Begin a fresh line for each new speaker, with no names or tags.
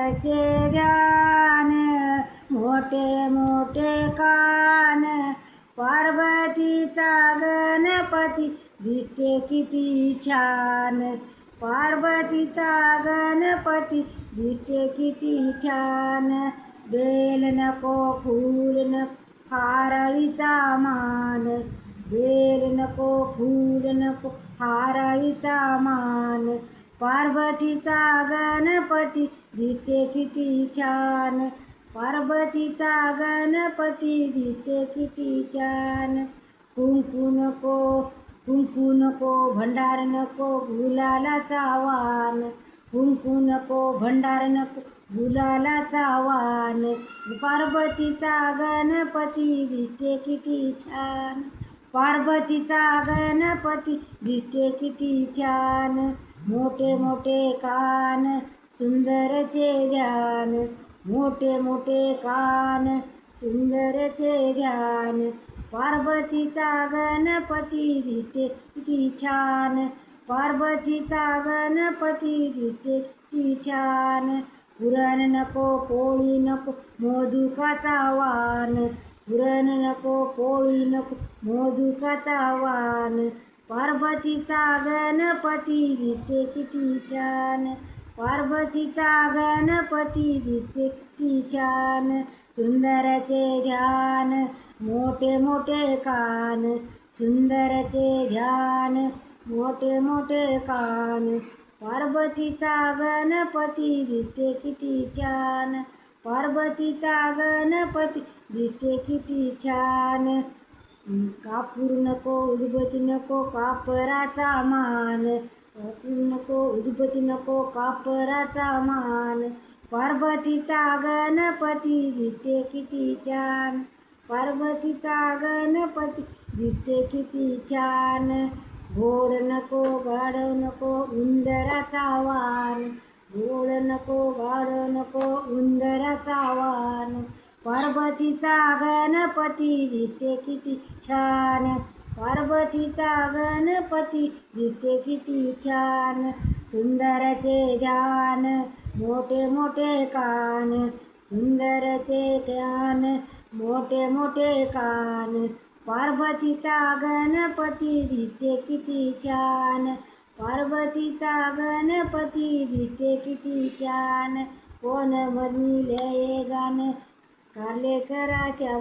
सुंदरचे ध्यान, मोठे मोठे कान, पार्वतीचा गणपती दिसते किती छान, पार्वतीचा गणपती दिसते किती छान. बेल नको फूल नको हाराळीचा मान, बेल नको फूल नको हाराळीचा मान, पार्वतीचा गणपती दिसते किती छान, पार्वतीचा गणपती दिसते किती छान. कुंकू नको भंडार नको गुलालाचा वाण, कुंकू नको भंडार नको गुलालाचा वाण, पार्वतीचा गणपती दिसते किती छान, पार्वतीचा गणपती दिसते किती छान. मोठे मोठे कान, सुंदरचे ध्यान, मोठे मोठे कान, सुंदरचे ध्यान, पार्वतीचा गणपती दिसते किती छान, पार्वतीचा गणपती दिसते किती छान. पुरण नको पोळी नको मोदकाचा वाण, पुरण नको पोळी नको मोदकाचा वाण, पार्वतीचा गणपती दिसते किती छान, पार्वतीचा गणपती दिसते किती छान. सुंदरचे ध्यान, मोठे मोठे कान, सुंदरचे ध्यान, मोठे मोठे कान, पार्वतीचा गणपती दिसते किती छान, पार्वतीचा गणपती दिसते किती छान. कापूर नको उदबत्ती नको कापराचा मान, कापूर नको उदबत्ती नको कापराचा मान, पार्वतीचा गणपती दिसते किती छान, पार्वतीचा गणपती दिसते किती छान. गोड नको गाढव नको उंदराचा वाण, गोड नको गाढव नको उंदराचा वाण, पार्वतीचा गणपती दिसते किती छान, पार्वतीचा गणपती दिसते किती छान. सुंदरचे ध्यान, मोठे मोठे कान, सुंदरचे ध्यान, मोठे मोठे कान, पार्वतीचा गणपती दिसते किती छान, पार्वतीचा गणपती दिसते किती छान. कोण म्हणले गाणं कार्लेकराच्या